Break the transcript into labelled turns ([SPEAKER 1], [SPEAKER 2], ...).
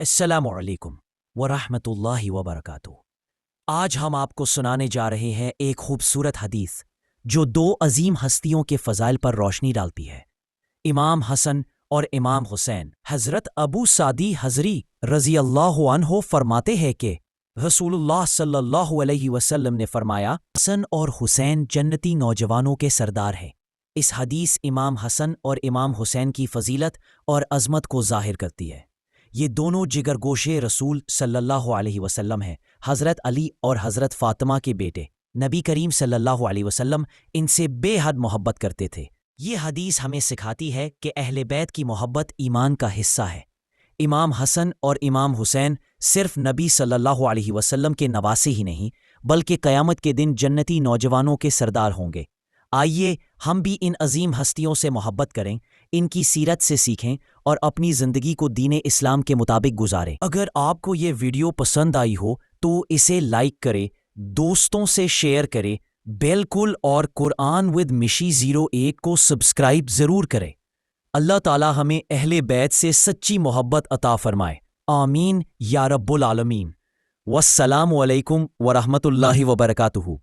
[SPEAKER 1] السلام علیکم ورحمۃ اللہ وبرکاتہ۔ آج ہم آپ کو سنانے جا رہے ہیں ایک خوبصورت حدیث جو دو عظیم ہستیوں کے فضائل پر روشنی ڈالتی ہے، امام حسن اور امام حسین۔ حضرت ابو سعدی حضری رضی اللہ عنہ فرماتے ہیں کہ رسول اللہ صلی اللہ علیہ وسلم نے فرمایا، حسن اور حسین جنتی نوجوانوں کے سردار ہیں۔ اس حدیث امام حسن اور امام حسین کی فضیلت اور عظمت کو ظاہر کرتی ہے۔ یہ دونوں جگر گوشے رسول صلی اللہ علیہ وسلم ہیں۔ حضرت علی اور حضرت فاطمہ کے بیٹے، نبی کریم صلی اللہ علیہ وسلم ان سے بے حد محبت کرتے تھے۔ یہ حدیث ہمیں سکھاتی ہے کہ اہل بیت کی محبت ایمان کا حصہ ہے۔ امام حسن اور امام حسین صرف نبی صلی اللہ علیہ وسلم کے نواسے ہی نہیں، بلکہ قیامت کے دن جنتی نوجوانوں کے سردار ہوں گے۔ آئیے ہم بھی ان عظیم ہستیوں سے محبت کریں، ان کی سیرت سے سیکھیں اور اپنی زندگی کو دین اسلام کے مطابق گزاریں۔ اگر آپ کو یہ ویڈیو پسند آئی ہو تو اسے لائک کریں، دوستوں سے شیئر کریں، بالکل، اور قرآن ود مشی 01 کو سبسکرائب ضرور کریں۔ اللہ تعالی ہمیں اہل بیت سے سچی محبت عطا فرمائے، آمین یا رب العالمین۔ والسلام علیکم ورحمۃ اللہ وبرکاتہ۔